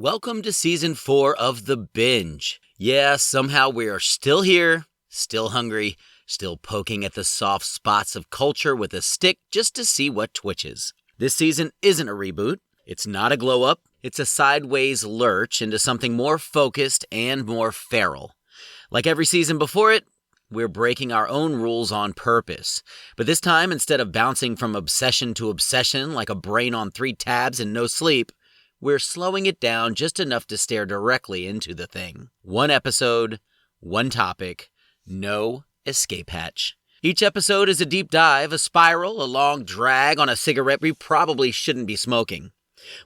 Welcome to Season 4 of The Binge. Yeah, somehow we are still here, still hungry, still poking at the soft spots of culture with a stick just to see what twitches. This season isn't a reboot, it's not a glow-up, it's a sideways lurch into something more focused and more feral. Like every season before it, we're breaking our own rules on purpose. But this time, instead of bouncing from obsession to obsession like a brain on 3 tabs and no sleep, we're slowing it down just enough to stare directly into the thing. One episode, one topic, no escape hatch. Each episode is a deep dive, a spiral, a long drag on a cigarette we probably shouldn't be smoking.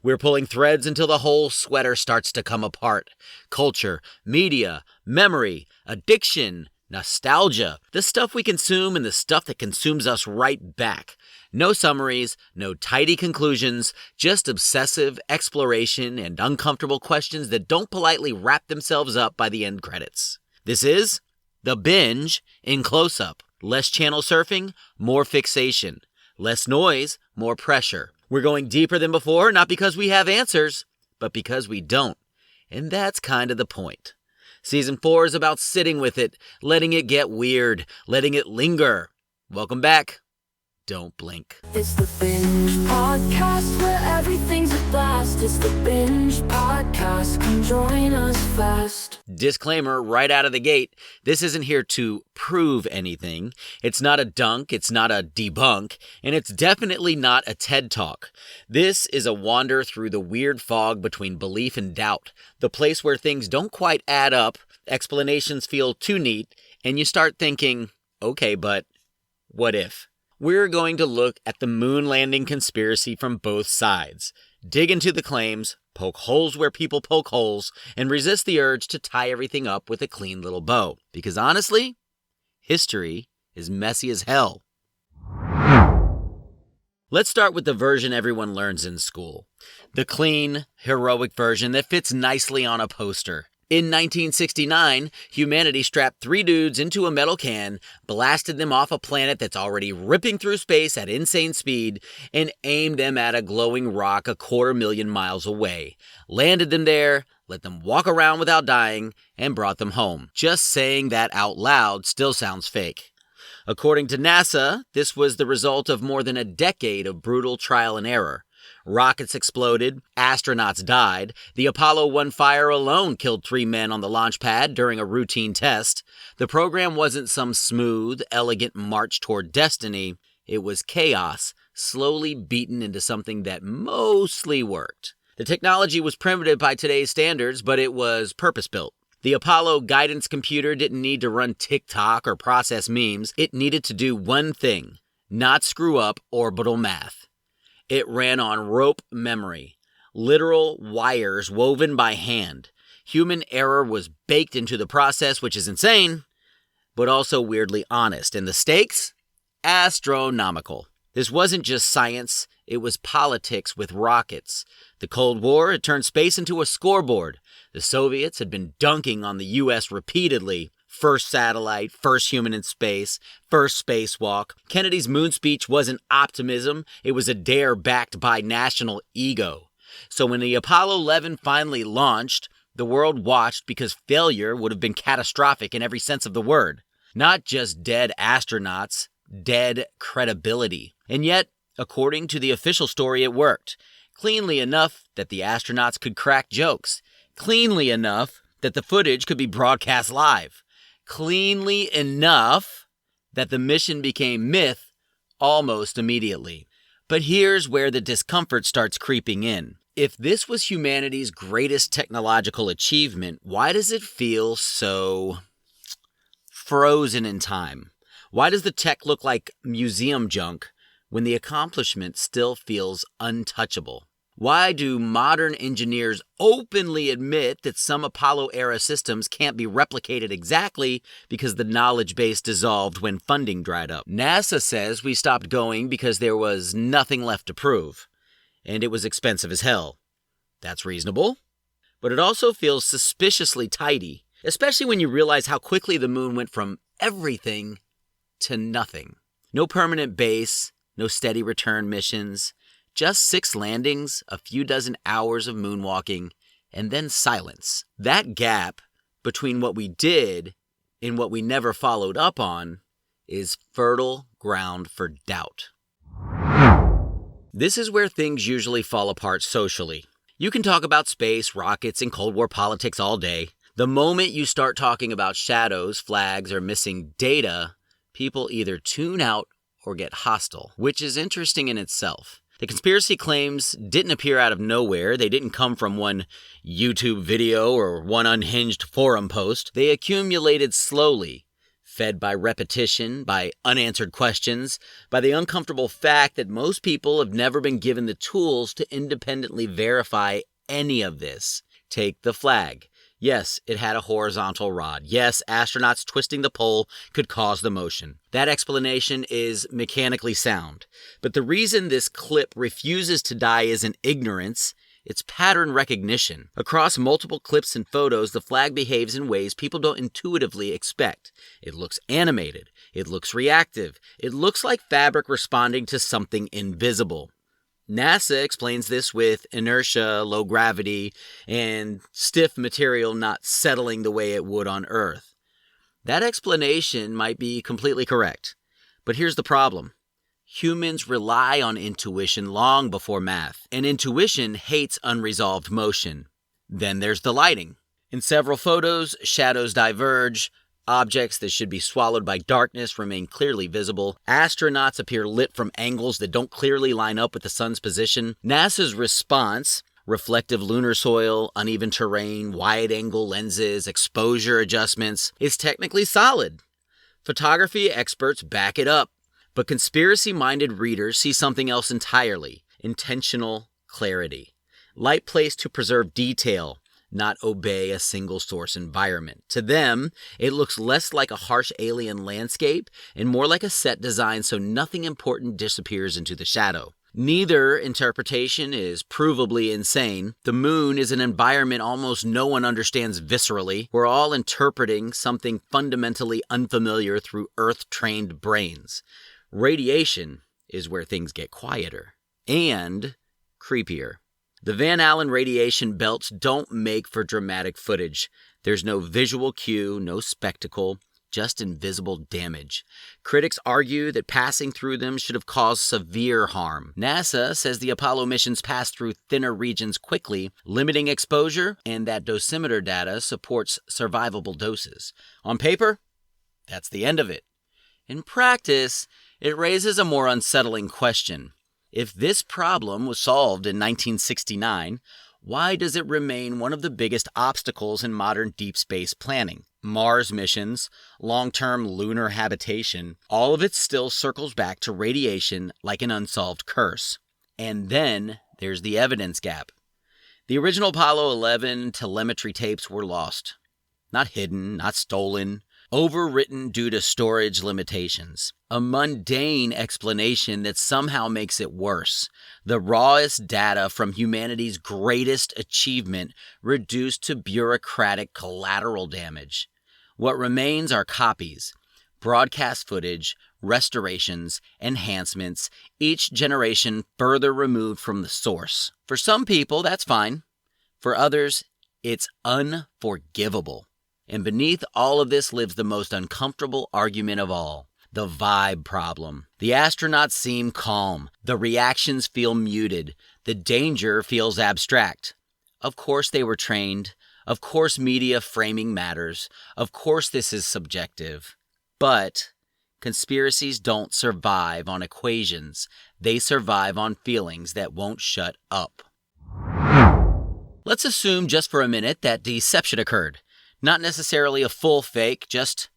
We're pulling threads until the whole sweater starts to come apart. Culture, media, memory, addiction, nostalgia, the stuff we consume and the stuff that consumes us right back. No summaries, no tidy conclusions, just obsessive exploration and uncomfortable questions that don't politely wrap themselves up by the end credits. This is The Binge in close-up. Less channel surfing, more fixation. Less noise, more pressure. We're going deeper than before, not because we have answers, but because we don't. And that's kind of the point. Season 4 is about sitting with it, letting it get weird, letting it linger. Welcome back. Don't blink. It's the Binge Podcast where everything's a blast. It's the Binge Podcast. Come join us fast. Disclaimer right out of the gate, this isn't here to prove anything. It's not a dunk, it's not a debunk, and it's definitely not a TED Talk. This is a wander through the weird fog between belief and doubt, the place where things don't quite add up, explanations feel too neat, and you start thinking, okay, but what if? We're going to look at the moon landing conspiracy from both sides, dig into the claims, poke holes where people poke holes, and resist the urge to tie everything up with a clean little bow. Because honestly, history is messy as hell. Let's start with the version everyone learns in school. The clean, heroic version that fits nicely on a poster. In 1969, humanity strapped 3 dudes into a metal can, blasted them off a planet that's already ripping through space at insane speed, and aimed them at a glowing rock 250,000 miles away, landed them there, let them walk around without dying, and brought them home. Just saying that out loud still sounds fake. According to NASA, this was the result of more than a decade of brutal trial and error. Rockets exploded, astronauts died, the Apollo 1 fire alone killed 3 men on the launch pad during a routine test. The program wasn't some smooth, elegant march toward destiny. It was chaos, slowly beaten into something that mostly worked. The technology was primitive by today's standards, but it was purpose-built. The Apollo guidance computer didn't need to run TikTok or process memes. It needed to do one thing, not screw up orbital math. It ran on rope memory, literal wires woven by hand. Human error was baked into the process, which is insane, but also weirdly honest. And the stakes? Astronomical. This wasn't just science, it was politics with rockets. The Cold War had turned space into a scoreboard. The Soviets had been dunking on the U.S. repeatedly. First satellite, first human in space, first spacewalk. Kennedy's moon speech wasn't optimism, it was a dare backed by national ego. So when the Apollo 11 finally launched, the world watched because failure would have been catastrophic in every sense of the word. Not just dead astronauts, dead credibility. And yet, according to the official story, it worked. Cleanly enough that the astronauts could crack jokes. Cleanly enough that the footage could be broadcast live. Cleanly enough that the mission became myth almost immediately. But here's where the discomfort starts creeping in. If this was humanity's greatest technological achievement, why does it feel so frozen in time? Why does the tech look like museum junk when the accomplishment still feels untouchable? Why do modern engineers openly admit that some Apollo-era systems can't be replicated exactly because the knowledge base dissolved when funding dried up? NASA says we stopped going because there was nothing left to prove, and it was expensive as hell. That's reasonable, but it also feels suspiciously tidy, especially when you realize how quickly the moon went from everything to nothing. No permanent base, no steady return missions, just 6 landings, a few dozen hours of moonwalking, and then silence. That gap between what we did and what we never followed up on is fertile ground for doubt. This is where things usually fall apart socially. You can talk about space, rockets, and Cold War politics all day. The moment you start talking about shadows, flags, or missing data, people either tune out or get hostile, which is interesting in itself. The conspiracy claims didn't appear out of nowhere. They didn't come from one YouTube video or one unhinged forum post. They accumulated slowly, fed by repetition, by unanswered questions, by the uncomfortable fact that most people have never been given the tools to independently verify any of this. Take the flag. Yes, it had a horizontal rod. Yes, astronauts twisting the pole could cause the motion. That explanation is mechanically sound. But the reason this clip refuses to die isn't ignorance, it's pattern recognition. Across multiple clips and photos, the flag behaves in ways people don't intuitively expect. It looks animated. It looks reactive. It looks like fabric responding to something invisible. NASA explains this with inertia, low gravity, and stiff material not settling the way it would on Earth. That explanation might be completely correct. But here's the problem. Humans rely on intuition long before math, and intuition hates unresolved motion. Then there's the lighting. In several photos, shadows diverge. Objects that should be swallowed by darkness remain clearly visible. Astronauts appear lit from angles that don't clearly line up with the sun's position. NASA's response, reflective lunar soil, uneven terrain, wide-angle lenses, exposure adjustments, is technically solid. Photography experts back it up. But conspiracy-minded readers see something else entirely: intentional clarity. Light placed to preserve detail, not obey a single-source environment. To them, it looks less like a harsh alien landscape and more like a set designed so nothing important disappears into the shadow. Neither interpretation is provably insane. The moon is an environment almost no one understands viscerally. We're all interpreting something fundamentally unfamiliar through Earth-trained brains. Radiation is where things get quieter and creepier. The Van Allen radiation belts don't make for dramatic footage. There's no visual cue, no spectacle, just invisible damage. Critics argue that passing through them should have caused severe harm. NASA says the Apollo missions passed through thinner regions quickly, limiting exposure, and that dosimeter data supports survivable doses. On paper, that's the end of it. In practice, it raises a more unsettling question. If this problem was solved in 1969, why does it remain one of the biggest obstacles in modern deep space planning? Mars missions, long-term lunar habitation, all of it still circles back to radiation like an unsolved curse. And then there's the evidence gap. The original Apollo 11 telemetry tapes were lost. Not hidden, not stolen, overwritten due to storage limitations. A mundane explanation that somehow makes it worse. The rawest data from humanity's greatest achievement reduced to bureaucratic collateral damage. What remains are copies, broadcast footage, restorations, enhancements, each generation further removed from the source. For some people, that's fine. For others, it's unforgivable. And beneath all of this lives the most uncomfortable argument of all, the vibe problem. The astronauts seem calm. The reactions feel muted. The danger feels abstract. Of course they were trained. Of course media framing matters. Of course this is subjective. But conspiracies don't survive on equations. They survive on feelings that won't shut up. Let's assume just for a minute that deception occurred. Not necessarily a full fake, just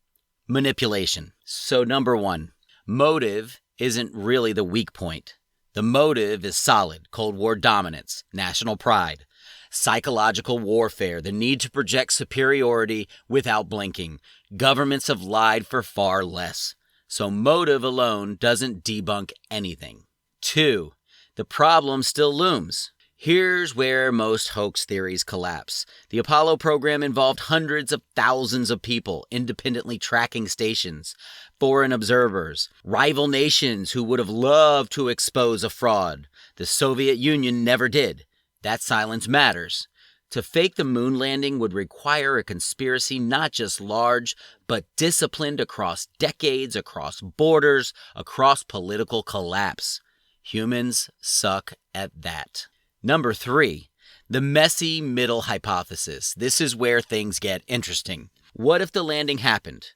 manipulation. So number one, motive isn't really the weak point. The motive is solid: Cold War dominance, national pride, psychological warfare, the need to project superiority without blinking. Governments have lied for far less. So motive alone doesn't debunk anything. Two, the problem still looms. Here's where most hoax theories collapse. The Apollo program involved hundreds of thousands of people, independently tracking stations, foreign observers, rival nations who would have loved to expose a fraud. The Soviet Union never did. That silence matters. To fake the moon landing would require a conspiracy not just large, but disciplined across decades, across borders, across political collapse. Humans suck at that. Number 3, the messy middle hypothesis. This is where things get interesting. What if the landing happened,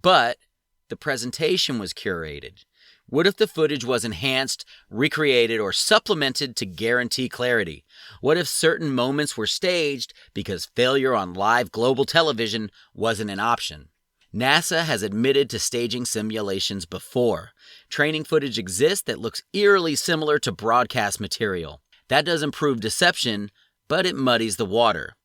but the presentation was curated? What if the footage was enhanced, recreated, or supplemented to guarantee clarity? What if certain moments were staged because failure on live global television wasn't an option? NASA has admitted to staging simulations before. Training footage exists that looks eerily similar to broadcast material. That doesn't prove deception, but it muddies the water.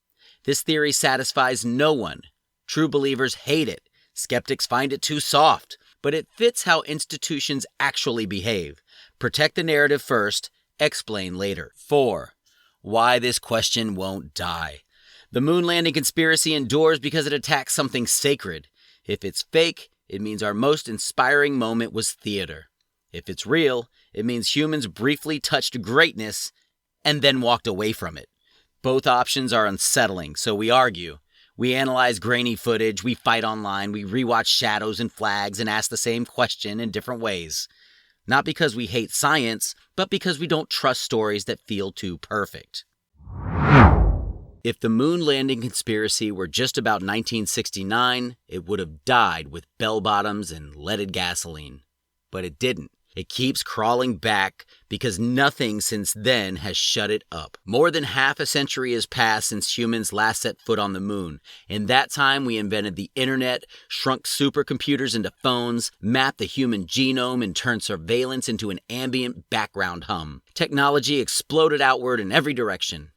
This theory satisfies no one. True believers hate it. Skeptics find it too soft. But it fits how institutions actually behave. Protect the narrative first, explain later. 4. Why this question won't die. The moon landing conspiracy endures because it attacks something sacred. If it's fake, it means our most inspiring moment was theater. If it's real, it means humans briefly touched greatness and then walked away from it. Both options are unsettling, so we argue. We analyze grainy footage, we fight online, we rewatch shadows and flags and ask the same question in different ways. Not because we hate science, but because we don't trust stories that feel too perfect. If the moon landing conspiracy were just about 1969, it would have died with bell-bottoms and leaded gasoline. But it didn't. It keeps crawling back because nothing since then has shut it up. More than half a century has passed since humans last set foot on the moon. In that time, we invented the internet, shrunk supercomputers into phones, mapped the human genome, and turned surveillance into an ambient background hum. Technology exploded outward in every direction.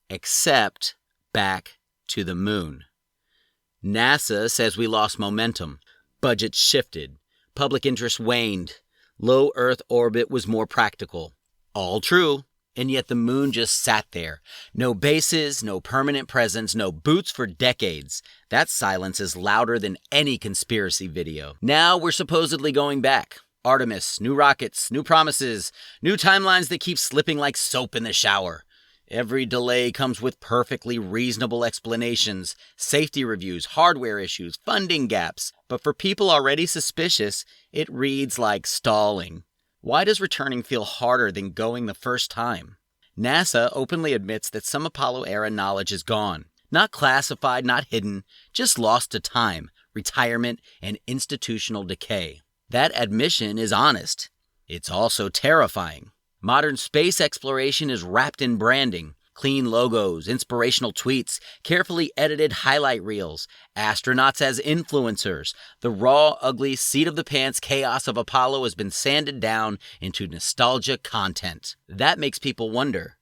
Except back to the moon. NASA says we lost momentum. Budgets shifted. Public interest waned. Low Earth orbit was more practical. All true, and yet the moon just sat there. No bases, no permanent presence, no boots for decades. That silence is louder than any conspiracy video. Now we're supposedly going back. Artemis, new rockets, new promises, new timelines that keep slipping like soap in the shower. Every delay comes with perfectly reasonable explanations, safety reviews, hardware issues, funding gaps. But for people already suspicious, it reads like stalling. Why does returning feel harder than going the first time? NASA openly admits that some Apollo-era knowledge is gone. Not classified, not hidden, just lost to time, retirement, and institutional decay. That admission is honest. It's also terrifying. Modern space exploration is wrapped in branding. Clean logos, inspirational tweets, carefully edited highlight reels, astronauts as influencers. The raw, ugly, seat-of-the-pants chaos of Apollo has been sanded down into nostalgia content. That makes people wonder,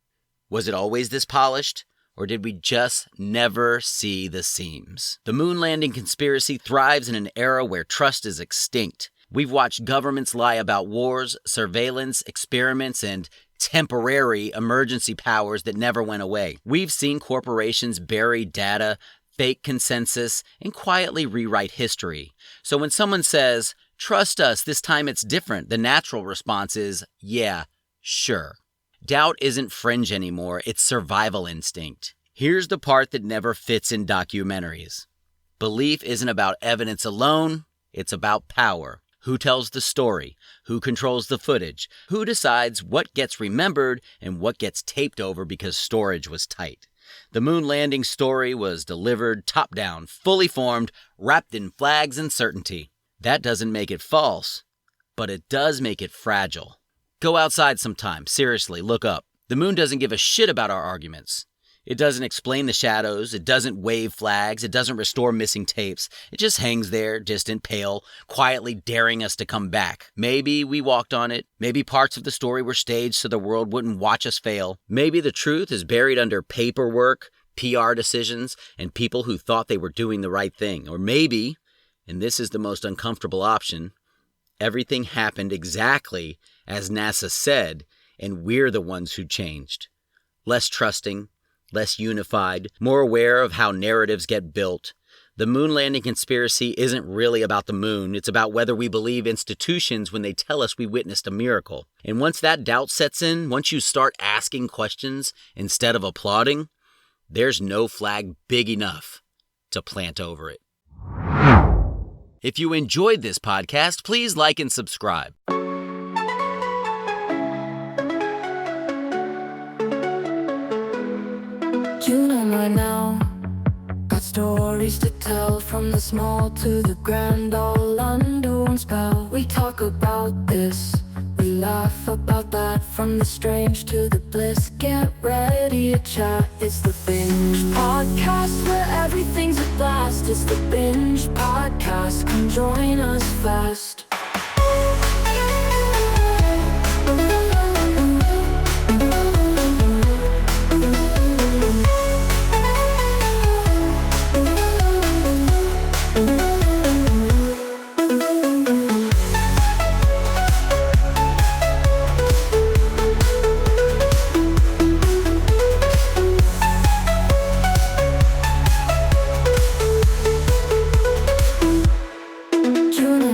was it always this polished? Or did we just never see the seams? The moon landing conspiracy thrives in an era where trust is extinct. We've watched governments lie about wars, surveillance, experiments, and temporary emergency powers that never went away. We've seen corporations bury data, fake consensus, and quietly rewrite history. So when someone says, "Trust us, this time it's different," the natural response is, "Yeah, sure." Doubt isn't fringe anymore, it's survival instinct. Here's the part that never fits in documentaries. Belief isn't about evidence alone, it's about power. Who tells the story? Who controls the footage? Who decides what gets remembered and what gets taped over because storage was tight? The moon landing story was delivered top-down, fully formed, wrapped in flags and certainty. That doesn't make it false, but it does make it fragile. Go outside sometime. Seriously, look up. The moon doesn't give a shit about our arguments. It doesn't explain the shadows, it doesn't wave flags, it doesn't restore missing tapes. It just hangs there, distant, pale, quietly daring us to come back. Maybe we walked on it. Maybe parts of the story were staged so the world wouldn't watch us fail. Maybe the truth is buried under paperwork, PR decisions, and people who thought they were doing the right thing. Or maybe, and this is the most uncomfortable option, everything happened exactly as NASA said, and we're the ones who changed. Less trusting, less unified, more aware of how narratives get built. The moon landing conspiracy isn't really about the moon. It's about whether we believe institutions when they tell us we witnessed a miracle. And once that doubt sets in, once you start asking questions instead of applauding, there's no flag big enough to plant over it. If you enjoyed this podcast, please like and subscribe. You know by now, got stories to tell, from the small to the grand, all under one spell. We talk about this, we laugh about that, from the strange to the bliss. Get ready to chat, it's the Binge Podcast, where everything's a blast. It's the Binge Podcast, come join us fast.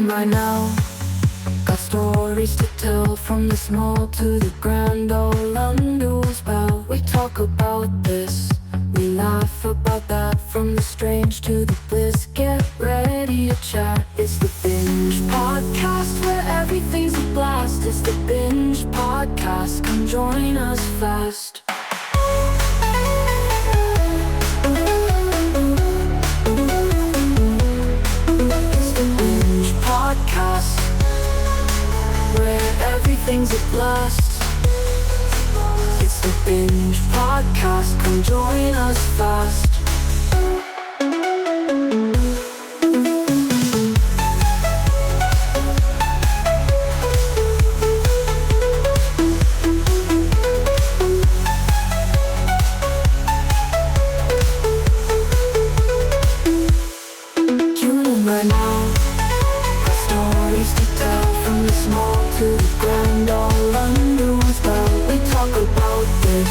By now, got stories to tell, from the small to the grand, all under one spell. We talk about this, we laugh about that, from the strange to the bliss. Get ready to chat, it's the Binge Podcast, where everything's a blast. It's the Binge Podcast, come join us fast. Podcast, where everything's a blast. It's the Binge Podcast, come join us fast. You know by now, stories to tell, from the small to the grand, all under one spell. We talk about this,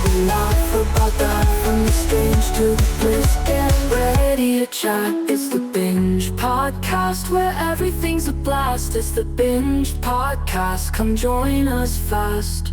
we laugh about that, from the strange to the bliss. Get ready to chat, it's the Binge Podcast, where everything's a blast. It's the Binge Podcast, come join us fast.